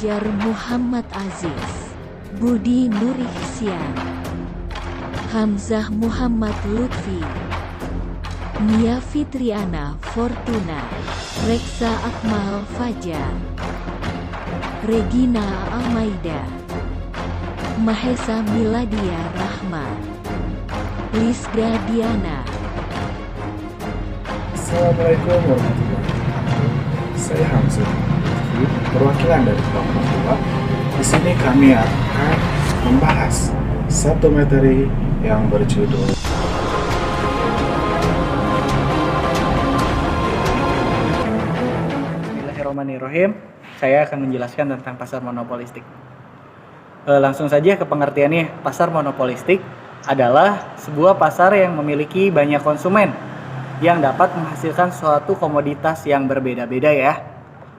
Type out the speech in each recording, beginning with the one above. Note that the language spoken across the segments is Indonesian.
Fajar Muhammad Aziz, Budi Nurihsian, Hamzah Muhammad Lutfi, Nia Fitriana Fortuna, Reksa Akmal Fajar, Regina Almaida, Mahesa Miladia Rahma, Lisda Diana. Assalamualaikum warahmatullahi wabarakatuh. Saya Hamzah Lutfi, perwakilan dari kelompok 2. Di sini kami akan membahas satu materi yang berjudul Bismillahirrahmanirrahim. Saya akan menjelaskan tentang pasar monopolistik. Langsung saja ke pengertiannya. Pasar monopolistik adalah sebuah pasar yang memiliki banyak konsumen yang dapat menghasilkan suatu komoditas yang berbeda-beda ya.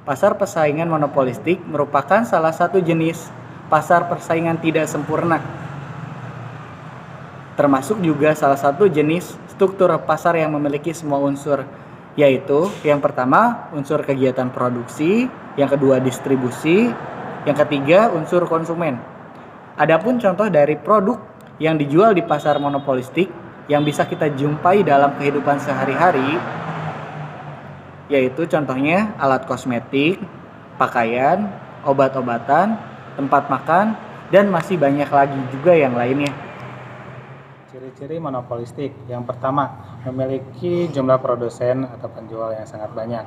Pasar persaingan monopolistik merupakan salah satu jenis pasar persaingan tidak sempurna. Termasuk juga salah satu jenis struktur pasar yang memiliki semua unsur, yaitu yang pertama unsur kegiatan produksi, yang kedua distribusi, yang ketiga unsur konsumen. Adapun contoh dari produk yang dijual di pasar monopolistik yang bisa kita jumpai dalam kehidupan sehari-hari, yaitu contohnya alat kosmetik, pakaian, obat-obatan, tempat makan, dan masih banyak lagi juga yang lainnya. Ciri-ciri monopolistik. Yang pertama, memiliki jumlah produsen atau penjual yang sangat banyak.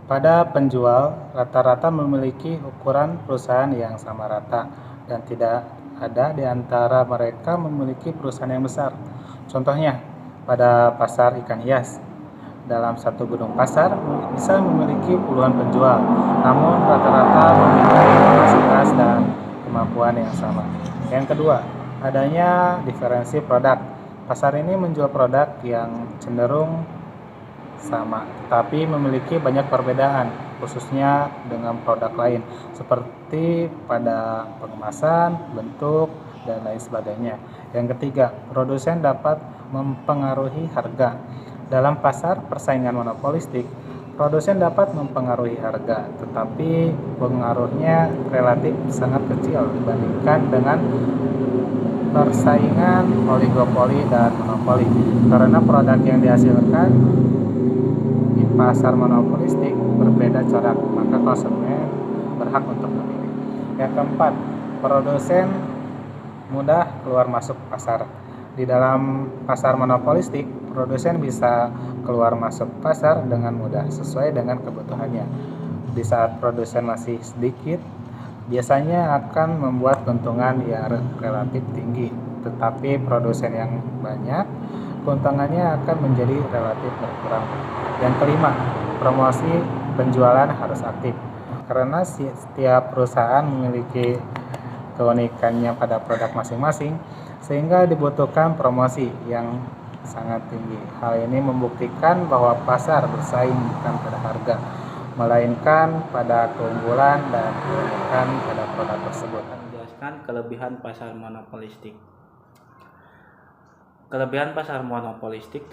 Pada penjual, rata-rata memiliki ukuran perusahaan yang sama rata dan tidak ada di antara mereka memiliki perusahaan yang besar. Contohnya, pada pasar ikan hias, dalam satu gedung pasar bisa memiliki puluhan penjual, namun rata-rata memiliki kapasitas dan kemampuan yang sama. Yang kedua, adanya diferensi produk. Pasar ini menjual produk yang cenderung sama, tapi memiliki banyak perbedaan, khususnya dengan produk lain, seperti pada pengemasan, bentuk, dan lain sebagainya. Yang ketiga, produsen dapat mempengaruhi harga. Dalam pasar persaingan monopolistik, produsen dapat mempengaruhi harga, tetapi pengaruhnya relatif sangat kecil dibandingkan dengan persaingan oligopoli dan monopoli, karena produk yang dihasilkan di pasar monopolistik berbeda corak, maka konsumen berhak untuk memilih. Yang keempat, produsen mudah keluar masuk pasar. Di dalam pasar monopolistik, produsen bisa keluar masuk pasar dengan mudah sesuai dengan kebutuhannya. Di saat produsen masih sedikit, biasanya akan membuat keuntungan yang relatif tinggi, tetapi produsen yang banyak, keuntungannya akan menjadi relatif berkurang. Yang kelima, promosi penjualan harus aktif. Karena setiap perusahaan memiliki keunikannya pada produk masing-masing, sehingga dibutuhkan promosi yang sangat tinggi. Hal ini membuktikan bahwa pasar bersaing bukan pada harga, melainkan pada keunggulan dan keunikan pada produk tersebut. Menjelaskan kelebihan pasar monopolistik. Kelebihan pasar monopolistik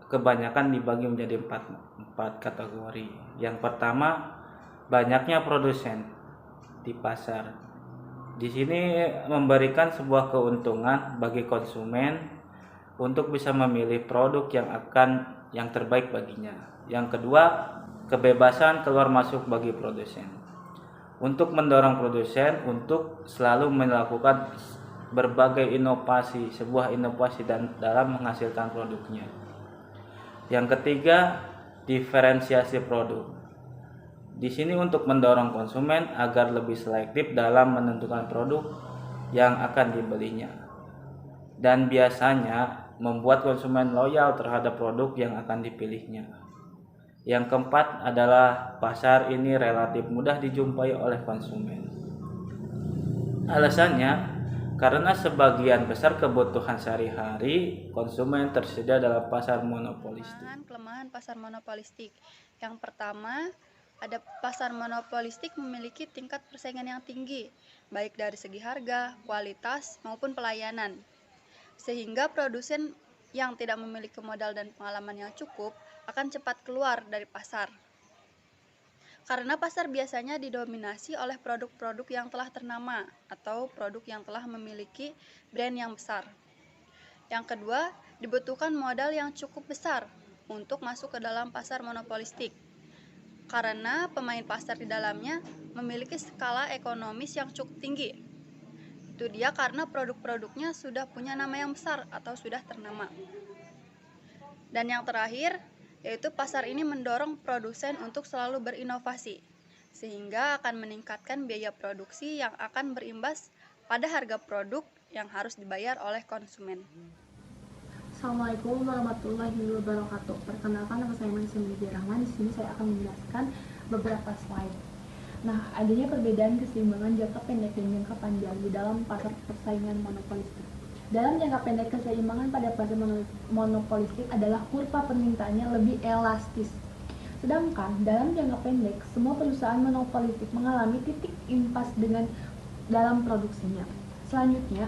kebanyakan dibagi menjadi empat kategori. Yang pertama, banyaknya produsen di pasar. Di sini memberikan sebuah keuntungan bagi konsumen untuk bisa memilih produk yang terbaik baginya. Yang kedua, kebebasan keluar masuk bagi produsen. Untuk mendorong produsen untuk selalu melakukan berbagai sebuah inovasi dalam menghasilkan produknya. Yang ketiga, diferensiasi produk. Di sini untuk mendorong konsumen agar lebih selektif dalam menentukan produk yang akan dibelinya, dan biasanya membuat konsumen loyal terhadap produk yang akan dipilihnya. Yang keempat adalah pasar ini relatif mudah dijumpai oleh konsumen. Alasannya, karena sebagian besar kebutuhan sehari-hari konsumen tersedia dalam pasar monopolistik. Kelemahan pasar monopolistik. Yang pertama, ada pasar monopolistik memiliki tingkat persaingan yang tinggi, baik dari segi harga, kualitas, maupun pelayanan. Sehingga produsen yang tidak memiliki modal dan pengalaman yang cukup akan cepat keluar dari pasar. Karena pasar biasanya didominasi oleh produk-produk yang telah ternama atau produk yang telah memiliki brand yang besar. Yang kedua, dibutuhkan modal yang cukup besar untuk masuk ke dalam pasar monopolistik. Karena pemain pasar di dalamnya memiliki skala ekonomis yang cukup tinggi. Itu dia karena produk-produknya sudah punya nama yang besar atau sudah ternama. Dan yang terakhir, yaitu pasar ini mendorong produsen untuk selalu berinovasi, sehingga akan meningkatkan biaya produksi yang akan berimbas pada harga produk yang harus dibayar oleh konsumen. Assalamualaikum warahmatullahi wabarakatuh. Perkenalkan, nama saya Manisha Milady Rahman. Di sini saya akan menjelaskan beberapa slide. Nah, adanya perbedaan keseimbangan jangka pendek dan jangka panjang di dalam pasar persaingan monopolistik. Dalam jangka pendek, keseimbangan pada pasar monopolistik adalah kurva permintaannya lebih elastis. Sedangkan dalam jangka pendek, semua perusahaan monopolistik mengalami titik impas dalam produksinya. Selanjutnya,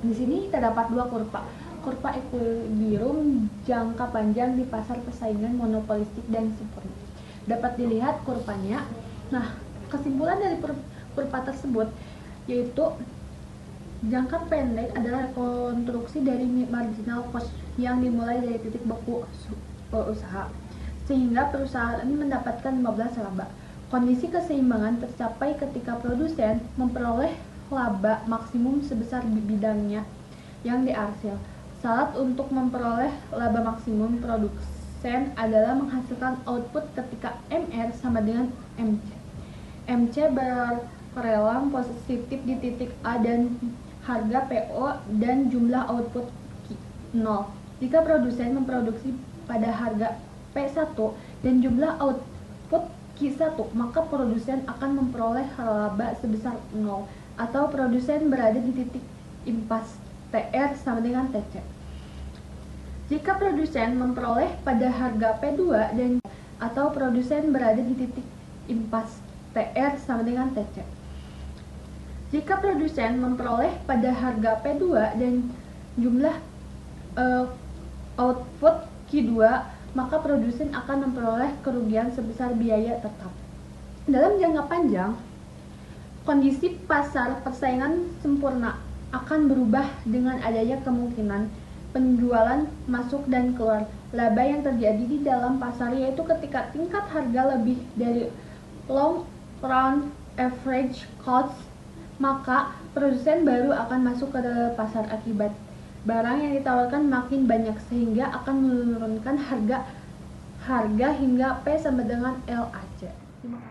di sini terdapat dua kurva. Kurva equilibrium jangka panjang di pasar persaingan monopolistik dan sempurna. Dapat dilihat kurvanya. Nah, kesimpulan dari kurva tersebut yaitu jangka pendek adalah konstruksi dari marginal cost yang dimulai dari titik baku usaha, sehingga perusahaan ini mendapatkan 15 laba. Kondisi keseimbangan tercapai ketika produsen memperoleh laba maksimum sebesar bidangnya yang diarsil. Syarat untuk memperoleh laba maksimum produsen adalah menghasilkan output ketika MR sama dengan MC. MC berkorelasi positif di titik A dan harga PO dan jumlah output 0. Jika produsen memproduksi pada harga P1 dan jumlah output Q1, maka produsen akan memperoleh laba sebesar 0, atau produsen berada di titik impas TR sama dengan TC. Jika produsen memperoleh pada harga P2 dan atau produsen berada di titik impas TR sama dengan TC. Jika produsen memperoleh pada harga P2 dan jumlah output Q2, maka produsen akan memperoleh kerugian sebesar biaya tetap. Dalam jangka panjang, kondisi pasar persaingan sempurna akan berubah dengan adanya kemungkinan penjualan masuk dan keluar. Laba yang terjadi di dalam pasar yaitu ketika tingkat harga lebih dari long run average cost, maka produsen baru akan masuk ke pasar akibat barang yang ditawarkan makin banyak, sehingga akan menurunkan harga hingga P sama dengan L aja.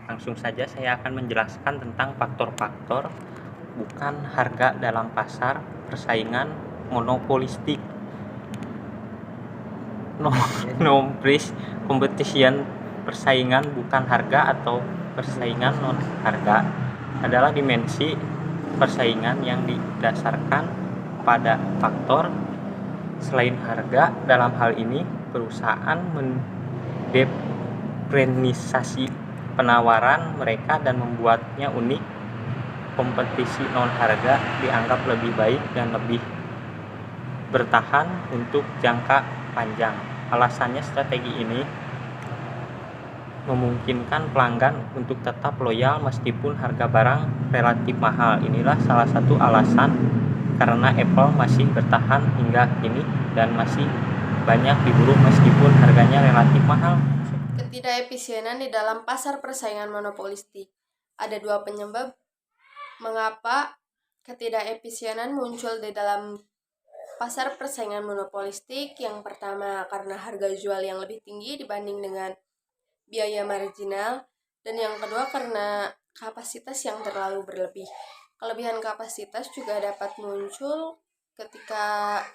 Langsung saja saya akan menjelaskan tentang faktor-faktor bukan harga dalam pasar persaingan monopolistik. No price competition, persaingan bukan harga atau persaingan non harga adalah dimensi persaingan yang didasarkan pada faktor selain harga. Dalam hal ini, perusahaan mendeprenisasi penawaran mereka dan membuatnya unik. Kompetisi non harga dianggap lebih baik dan lebih bertahan untuk jangka panjang. Alasannya, strategi ini memungkinkan pelanggan untuk tetap loyal meskipun harga barang relatif mahal. Inilah salah satu alasan karena Apple masih bertahan hingga kini dan masih banyak diburu meskipun harganya relatif mahal. Ketidakefisienan di dalam pasar persaingan monopolistik. Ada dua penyebab mengapa ketidakefisienan muncul di dalam pasar persaingan monopolistik. Yang pertama, karena harga jual yang lebih tinggi dibanding dengan biaya marginal, dan yang kedua karena kapasitas yang terlalu berlebih. Kelebihan kapasitas juga dapat muncul ketika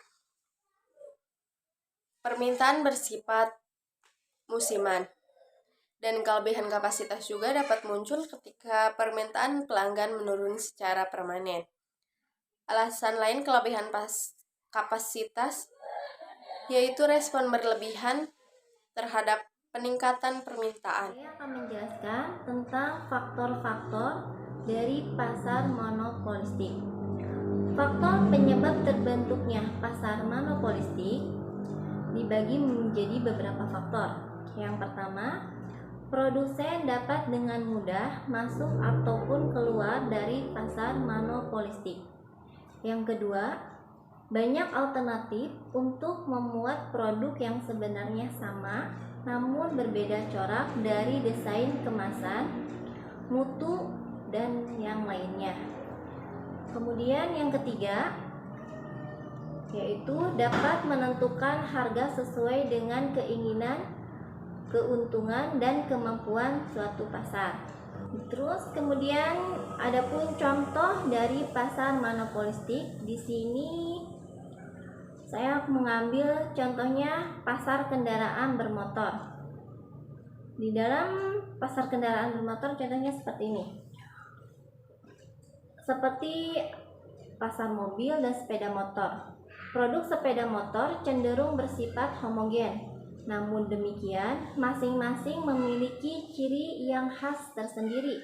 permintaan bersifat musiman, dan kelebihan kapasitas juga dapat muncul ketika permintaan pelanggan menurun secara permanen. Alasan lain kelebihan kapasitas yaitu respon berlebihan terhadap peningkatan permintaan. Saya akan menjelaskan tentang faktor-faktor dari pasar monopolistik. Faktor penyebab terbentuknya pasar monopolistik dibagi menjadi beberapa faktor. Yang pertama, produsen dapat dengan mudah masuk ataupun keluar dari pasar monopolistik. Yang kedua, banyak alternatif untuk memuat produk yang sebenarnya sama namun berbeda corak dari desain kemasan, mutu, dan yang lainnya. Kemudian yang ketiga, yaitu dapat menentukan harga sesuai dengan keinginan, keuntungan, dan kemampuan suatu pasar. Terus kemudian adapun contoh dari pasar monopolistik, di sini saya mengambil contohnya pasar kendaraan bermotor. Di dalam pasar kendaraan bermotor contohnya seperti ini. Seperti pasar mobil dan sepeda motor. Produk sepeda motor cenderung bersifat homogen. Namun demikian, masing-masing memiliki ciri yang khas tersendiri.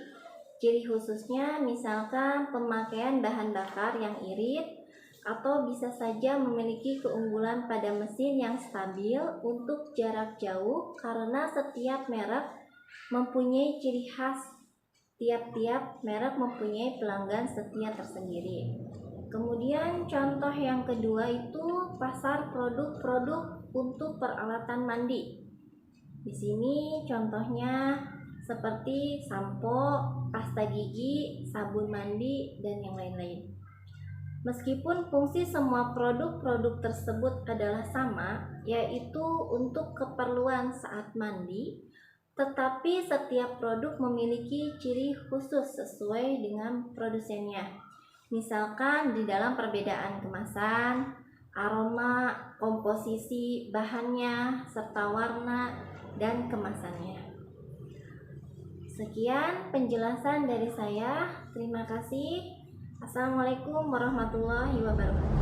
Ciri khususnya misalkan pemakaian bahan bakar yang irit, atau bisa saja memiliki keunggulan pada mesin yang stabil untuk jarak jauh karena setiap merek mempunyai ciri khas. Tiap-tiap merek mempunyai pelanggan setia tersendiri. Kemudian contoh yang kedua itu pasar produk-produk untuk peralatan mandi. Di sini contohnya seperti sampo, pasta gigi, sabun mandi, dan yang lain-lain. Meskipun fungsi semua produk-produk tersebut adalah sama, yaitu untuk keperluan saat mandi, tetapi setiap produk memiliki ciri khusus sesuai dengan produsennya. Misalkan di dalam perbedaan kemasan, aroma, komposisi bahannya, serta warna dan kemasannya. Sekian penjelasan dari saya. Terima kasih. Assalamualaikum warahmatullahi wabarakatuh.